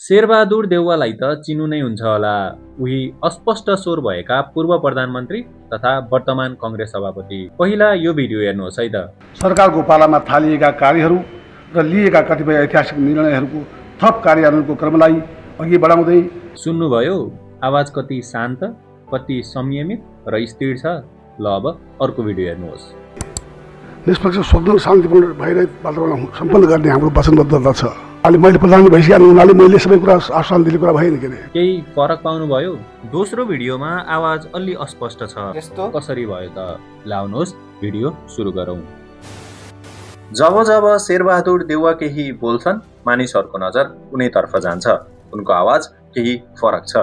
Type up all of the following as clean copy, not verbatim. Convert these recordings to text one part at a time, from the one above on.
शेरबहादुर देउवालाई त चिन्नु नै हुन्छ होला। उही अस्पष्ट स्वर भएका पूर्व प्रधानमन्त्री तथा वर्तमान कांग्रेस सभापति। पहिला यो भिडियो हेर्नुहोस् है त। सरकारको पालामा थालिएका कार्यहरू र लिएका कतिपय ऐतिहासिक निर्णयहरूको थप कार्यान्वयनको क्रमलाई अघि बढाउँदै सुन्नुभयो? आवाज कति शान्त, कति संयमित र स्थिर छ। ल अब अर्को भिडियो हेर्नुहोस्। निष्पक्ष स्वतन्त्र शान्तिपूर्ण भइरहित वातावरण सम्पन्न गर्ने हाम्रो वचनबद्धता छ। अहिले मैले प्रधानमन्त्री भइसकेको हुनाले मैले सबै कुरा आश्वासन दिने कुरा भएन के केही फरक पाउनुभयो? दोस्रो भिडियोमा आवाज अलि अस्पष्ट छ। यस्तो कसरी भयो त? लाउनुहोस् भिडियो सुरु गरौँ। जब जब शेरबहादुर देउवा केही बोल्छन्, मानिसहरूको नजर उनैतर्फ जान्छ। उनको आवाज केही फरक छ।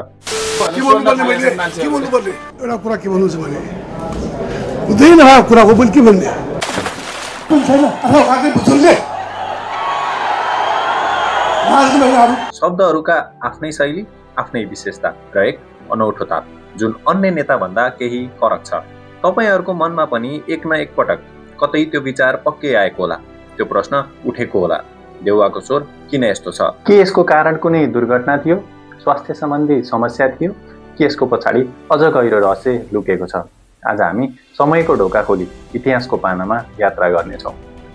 एउटा कुरा के भन्नु छ भने हुँदैन कुरा हो पनि के भन्ने शब्दहरूका आफ्नै शैली, आफ्नै विशेषता र एक अनौठो ताप जुन अन्य नेता भन्दा केही फरक छ। तपाईहरूको मनमा पनि एक न एक पटक कतै त्यो विचार पक्कै आएको होला, त्यो प्रश्न उठेको होला। देउवाको स्वर किन यस्तो छ? के यसको कारण कुनै दुर्घटना थियो, स्वास्थ्य सम्बन्धी समस्या थियो, के यसको पछाडि अझ गहिरो रहस्य लुकेको छ? आज हामी समयको ढोका खोली इतिहासको पानामा यात्रा गर्नेछौँ,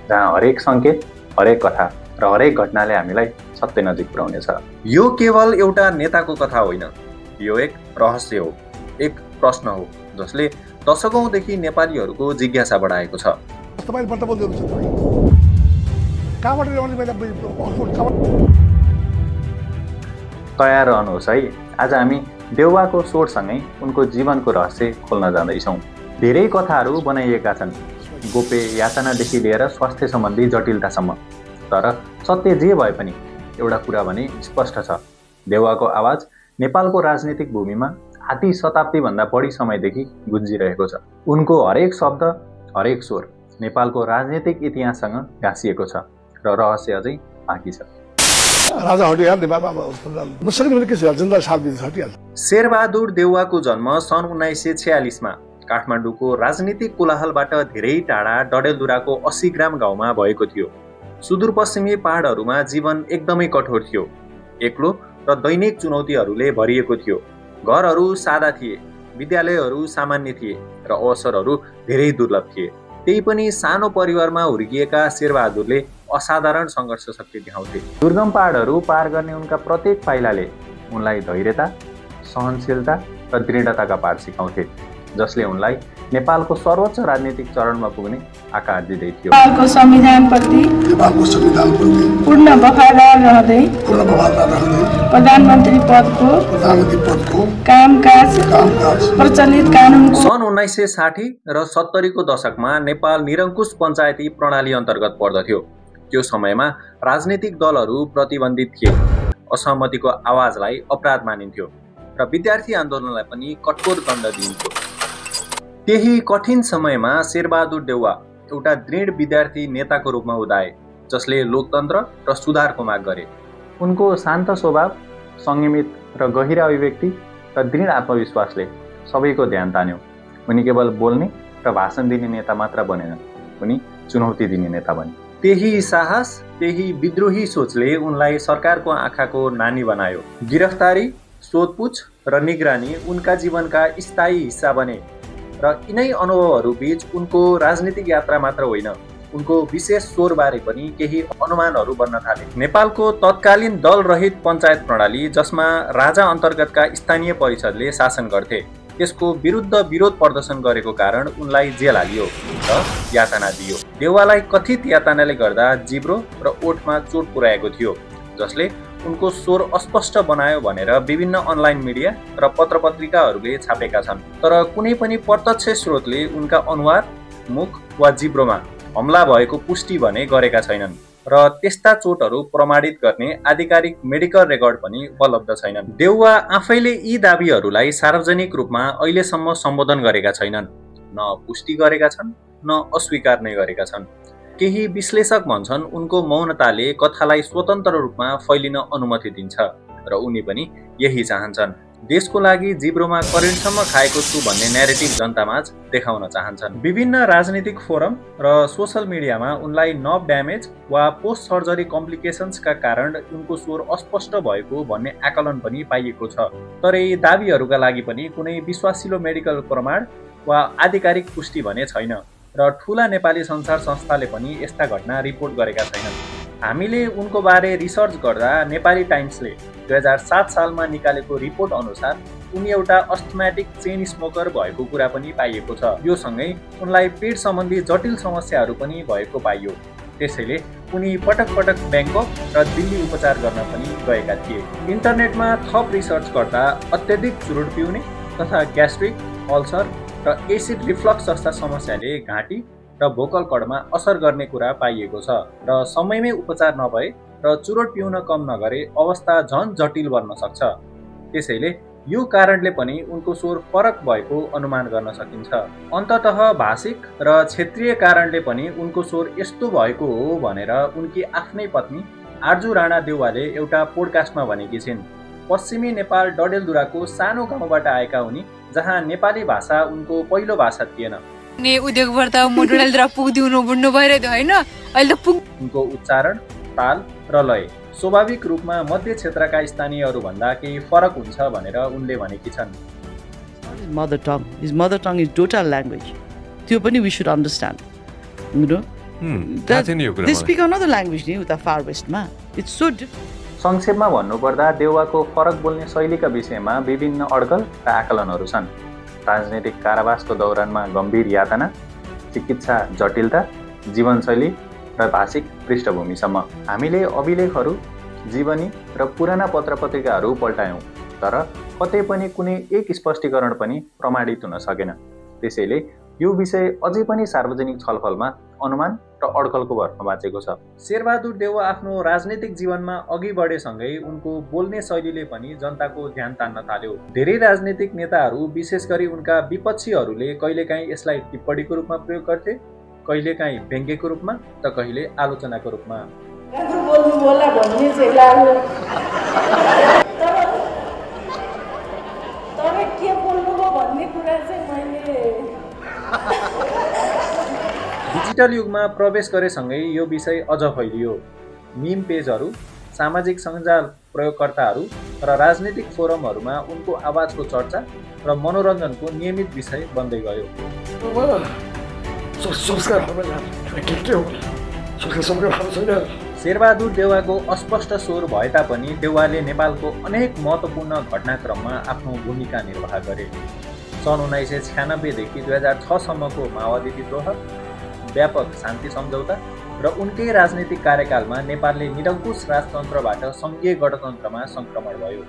जहाँ हरेक सङ्केत, हरेक कथा र हरेक घटनाले हामीलाई सत्य नजिक पुर्याउनेछ। यो केवल एउटा नेताको कथा होइन, यो एक रहस्य हो, एक प्रश्न हो जसले दशकौंदेखि नेपालीहरूको जिज्ञासा बढाएको छ। तयार रहनुहोस् है। आज हामी देउवाको स्वरसँगै उनको जीवनको रहस्य खोल्न जाँदैछौँ। धेरै कथाहरू बनाइएका छन्, गोप्य यातनादेखि लिएर स्वास्थ्य सम्बन्धी जटिलतासम्म। तर सत्य जे भए पनि एउटा कुरा भने स्पष्ट छ, देउवाको आवाज नेपालको राजनीतिक भूमिमा आधी शताब्दीभन्दा बढी समयदेखि गुन्जिरहेको छ। उनको हरेक शब्द, हरेक स्वर नेपालको राजनीतिक इतिहाससँग गाँसिएको छ र रहस्य अझै बाँकी छ। शेरबहादुर देउवाको जन्म सन् 1946 मा काठमाडौँको राजनीतिक कोलाहलबाट धेरै टाढा डडेलधुराको 80 ग्राम गाउँमा भएको थियो। सुदूरपश्चिमी पहाडहरूमा जीवन एकदमै कठोर थियो, एक्लो र दैनिक चुनौतीहरूले भरिएको थियो। घरहरू सादा थिए, विद्यालयहरू सामान्य थिए र अवसरहरू धेरै दुर्लभ थिए। त्यही पनि सानो परिवारमा हुर्किएका शेरबहादुरले असाधारण सङ्घर्ष शक्ति देखाउँथे। दुर्गम पहाडहरू पार गर्ने उनका प्रत्येक पाइलाले उनलाई धैर्यता, सहनशीलता र दृढताका पाठ सिकाउँथे, जसले उनलाई नेपालको सर्वोच्च राजनीतिक चरणमा पुग्ने आकार दिँदै थियो। नेपालको संविधानप्रति पूर्ण वफादार रहँदै प्रधानमन्त्री पदको कामकाज प्रचलित कानुन सन् 1960 र 70 को दशकमा नेपाल निरङ्कुश पञ्चायती प्रणाली अन्तर्गत पर्दथ्यो। त्यो समयमा राजनीतिक दलहरू प्रतिबन्धित थिए, असहमतिको आवाजलाई अपराध मानिन्थ्यो र विद्यार्थी आन्दोलनलाई पनि कठोर दण्ड दिइन्थ्यो। त्यही कठिन समयमा शेरबहादुर देउवा एउटा दृढ विद्यार्थी नेताको रूपमा उदाए, जसले लोकतन्त्र र सुधारको माग गरे। उनको शान्त स्वभाव, संयमित र गहिरा अभिव्यक्ति र दृढ आत्मविश्वासले सबैको ध्यान तान्यो। उनी केवल बोल्ने र भाषण दिने नेता मात्र बनेनन्, उनी चुनौती दिने नेता बने। त्यही साहस, त्यही विद्रोही सोचले उनलाई सरकारको आँखाको नानी बनायो। गिरफ्तारी, सोधपुछ र निगरानी उनका जीवनका स्थायी हिस्सा बने र यिनै अनुभवहरू बीच उनको राजनीतिक यात्रा मात्र होइन, उनको विशेष स्वरबारे पनि केही अनुमानहरू बन्न थाले। नेपालको तत्कालीन दल रहित पञ्चायत प्रणाली, जसमा राजा अन्तर्गतका स्थानीय परिषदले शासन गर्थे, त्यसको विरुद्ध विरोध प्रदर्शन गरेको कारण उनलाई जेल हालियो र यातना दियो। देउवालाई कथित यातनाले गर्दा जिब्रो र ओठमा चोट पुर्याएको थियो, जसले उनको स्वर अस्पष्ट बनायो भनेर विभिन्न अनलाइन मिडिया र पत्रपत्रिकाहरूले छापेका छन्। तर कुनै पनि प्रत्यक्ष स्रोतले उनका अनुहार, मुख वा जिब्रोमा हमला भएको पुष्टि भने गरेका छैनन् र त्यस्ता चोटहरू प्रमाणित गर्ने आधिकारिक मेडिकल रेकर्ड पनि उपलब्ध छैनन्। देउवा आफैले यी दाबीहरूलाई सार्वजनिक रूपमा अहिलेसम्म सम्बोधन गरेका छैनन्, न पुष्टि गरेका छन्, न अस्वीकार नै गरेका छन्। केही विश्लेषक भन्छन् उनको मौनताले कथालाई स्वतन्त्र रूपमा फैलिन अनुमति दिन्छ र उनी पनि यही चाहन्छन्। देशको लागि जिब्रोमा करेन्टसम्म खाएको छु भन्ने न्यारेटिभ जनतामाझ देखाउन चाहन्छन्। विभिन्न राजनीतिक फोरम र सोसल मिडियामा उनलाई नर्भ ड्यामेज वा पोस्ट सर्जरी कम्प्लिकेसन्सका कारण उनको स्वर अस्पष्ट भएको भन्ने आकलन पनि पाइएको छ। तर यी दाबीहरूका लागि पनि कुनै विश्वासिलो मेडिकल प्रमाण वा आधिकारिक पुष्टि भने छैन र ठूला नेपाली सञ्चार संस्थाले पनि यस्ता घटना रिपोर्ट गरेका छैनन्। हामीले उनको बारे रिसर्च गर्दा नेपाली टाइम्सले 2007 सालमा निकालेको रिपोर्ट अनुसार उनी एउटा अस्थमेटिक चेन स्मोकर भएको कुरा पनि पाइएको छ। यो सँगै उनलाई पेट सम्बन्धी जटिल समस्याहरू पनि भएको पाइयो। त्यसैले उनी पटक पटक ब्याङ्कक र दिल्ली उपचार गर्न पनि गएका थिए। इन्टरनेटमा थप रिसर्च गर्दा अत्यधिक चुरोट पिउने तथा ग्यास्ट्रिक, अल्सर र एसिड रिफ्लक्स जस्ता समस्याले घाँटी र भोकल कर्डमा असर गर्ने कुरा पाइएको छ र समयमै उपचार नभए र चुरोट पिउन कम नगरे अवस्था झन जटिल बन्न सक्छ। त्यसैले यो कारणले पनि उनको स्वर फरक भएको अनुमान गर्न सकिन्छ। अन्ततः भाषिक र क्षेत्रीय कारणले पनि उनको स्वर यस्तो भएको हो भनेर उनकी आफ्नै पत्नी आर्जु राणा देउवाले एउटा पोडकास्टमा भनेकी छिन्। पश्चिमी नेपाल डडेलधुराको सानो गाउँबाट आएका उनी, जहाँ नेपाली भाषा उनको पहिलो भाषा थिएन। उद्योगबाट म डडेलधुरा पुग्दिनु बुढ्नु भइरहेको होइन, अहिले त उनको उच्चारण, ताल र लय स्वाभाविक रूपमा मध्य क्षेत्रका स्थानीयहरू भन्दा केही फरक हुन्छ भनेर उनले भनेकी छन्। Mother tongue, his mother tongue is Dota language, त्यो पनि we should understand, you know they speak another language नि उता फार वेस्टमा, इट्स सो डिफरेन्ट। संक्षेपमा भन्नुपर्दा देउवाको फरक बोल्ने शैलीका विषयमा विभिन्न अड्कल र आकलनहरू छन्। राजनैतिक कारावासको दौरानमा गम्भीर यातना, चिकित्सा जटिलता, जीवनशैली र भाषिक पृष्ठभूमिसम्म। हामीले अभिलेखहरू, जीवनी र पुराना पत्रपत्रिकाहरू पल्टायौँ, तर कतै पनि कुनै एक स्पष्टीकरण पनि प्रमाणित हुन सकेन। त्यसैले यो विषय अझै पनि सार्वजनिक छलफलमा अनुमान र अड्कलको भरमा बाँचेको छ। शेरबहादुर देउवा आफ्नो राजनीतिक जीवनमा अघि बढेसँगै उनको बोल्ने शैलीले पनि जनताको ध्यान तान्न थाल्यो। धेरै राजनीतिक नेताहरू, विशेष गरी उनका विपक्षीहरूले कहिलेकाहीँ यसलाई टिप्पणीको रूपमा प्रयोग गर्थे, कहिलेकाहीँ व्यङ्ग्यको रूपमा त कहिले आलोचनाको रूपमा। डिजिटल युगमा प्रवेश गरेसँगै यो विषय अझ फैलियो। मिम पेजहरू, सामाजिक सञ्जाल प्रयोगकर्ताहरू र राजनीतिक फोरमहरूमा उनको आवाजको चर्चा र मनोरञ्जनको नियमित विषय बन्दै गयो। शेरबहादुर देउवाको अस्पष्ट स्वर भए तापनि देउवाले नेपालको अनेक महत्त्वपूर्ण घटनाक्रममा आफ्नो भूमिका निर्वाह गरे। सन् 1996 देखि 2006 सम्मको माओवादी विद्रोह, व्यापक शान्ति सम्झौता र उनकै राजनीतिक कार्यकालमा नेपालले निरङ्कुश राजतन्त्रबाट सङ्घीय गणतन्त्रमा सङ्क्रमण भयो,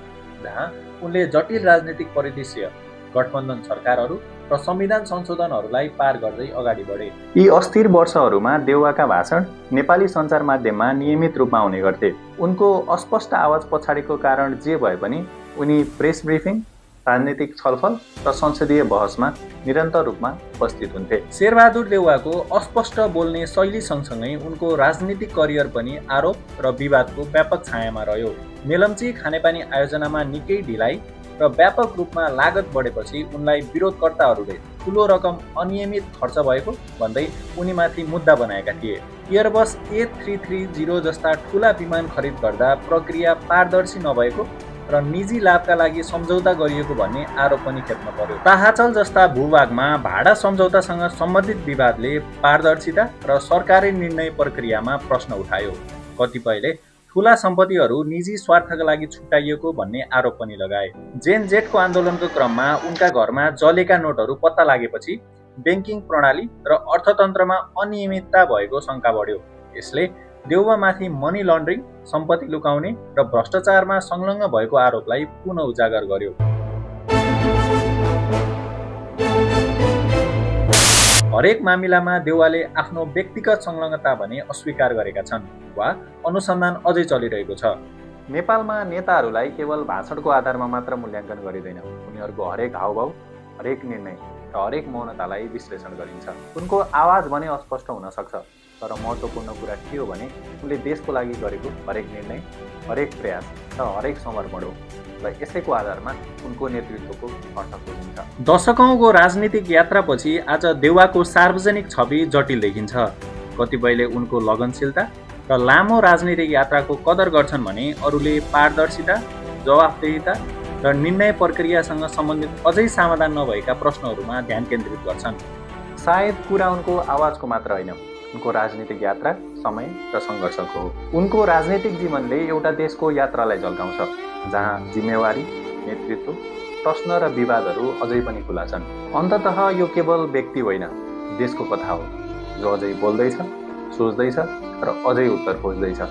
जहाँ उनले जटिल राजनीतिक परिदृश्य, गठबन्धन सरकारहरू र संविधान संशोधनहरूलाई पार गर्दै अगाडि बढे। यी अस्थिर वर्षहरूमा देउवाका भाषण नेपाली सञ्चार माध्यममा नियमित रूपमा आउने गर्थे। उनको अस्पष्ट आवाज पछाडिको कारण जे भए पनि उनी प्रेस ब्रिफिङ, राजनीतिक छलफल र संसदीय बहसमा निरन्तर रूपमा उपस्थित हुन्थे। शेरबहादुर देउवाको अस्पष्ट बोल्ने शैली सँगसँगै उनको राजनीतिक करियर पनि आरोप र विवादको व्यापक छायामा रह्यो। मेलम्ची खानेपानी आयोजनामा निकै ढिलाइ र व्यापक रूपमा लागत बढेपछि उनलाई विरोधकर्ताहरूले ठुलो रकम अनियमित खर्च भएको भन्दै उनीमाथि मुद्दा बनाएका थिए। एयरबस A330 जस्ता ठुला विमान खरिद गर्दा प्रक्रिया पारदर्शी नभएको र निजी लाभका लागि सम्झौता गरिएको भन्ने आरोप पनि खेप्न पर्यो। ताहाचल जस्ता भूभागमा भाडा सम्झौतासँग सम्बन्धित विवादले पारदर्शिता र सरकारी निर्णय प्रक्रियामा प्रश्न उठायो। कतिपयले ठुला सम्पत्तिहरू निजी स्वार्थका लागि छुट्याइएको भन्ने आरोप पनि लगाए। जेन जेटको आन्दोलनको क्रममा उनका घरमा जलेका नोटहरू पत्ता लागेपछि ब्याङ्किङ प्रणाली र अर्थतन्त्रमा अनियमितता भएको शङ्का बढ्यो। यसले देउवामाथि मनी लन्ड्रिङ, सम्पत्ति लुकाउने र भ्रष्टाचारमा संलग्न भएको आरोपलाई पुनः उजागर गर्यो। हरेक मामिलामा देउवाले आफ्नो व्यक्तिगत संलग्नता भने अस्वीकार गरेका छन् वा अनुसन्धान अझै चलिरहेको छ। नेपालमा नेताहरूलाई केवल भाषणको आधारमा मात्र मूल्याङ्कन गरिँदैन। उनीहरूको हरेक हावभाव, हरेक निर्णय र हरेक मौनतालाई विश्लेषण गरिन्छ। उनको आवाज भने अस्पष्ट हुन सक्छ, तर महत्त्वपूर्ण कुरा के हो भने उनले देशको लागि गरेको हरेक निर्णय, हरेक प्रयास र हरेक समर्पण हो। र यसैको आधारमा उनको नेतृत्वको अर्थ बुझिन्छ। दशकौँको राजनीतिक यात्रापछि आज देउवाको सार्वजनिक छवि जटिल देखिन्छ। कतिपयले उनको लगनशीलता र लामो राजनीतिक यात्राको कदर गर्छन् भने अरूले पारदर्शिता, जवाफदेहिता र निर्णय प्रक्रियासँग सम्बन्धित अझै समाधान नभएका प्रश्नहरूमा ध्यान केन्द्रित गर्छन्। सायद कुरा उनको आवाजको मात्र होइन, उनको राजनीतिक यात्रा, समय र सङ्घर्षको हो। उनको राजनीतिक जीवनले एउटा देशको यात्रालाई झल्काउँछ, जहाँ जिम्मेवारी, नेतृत्व, प्रश्न र विवादहरू अझै पनि खुला छन्। अन्ततः यो केवल व्यक्ति होइन, देशको कथा हो, जो अझै बोल्दैछ, सोच्दैछ र अझै उत्तर खोज्दैछ।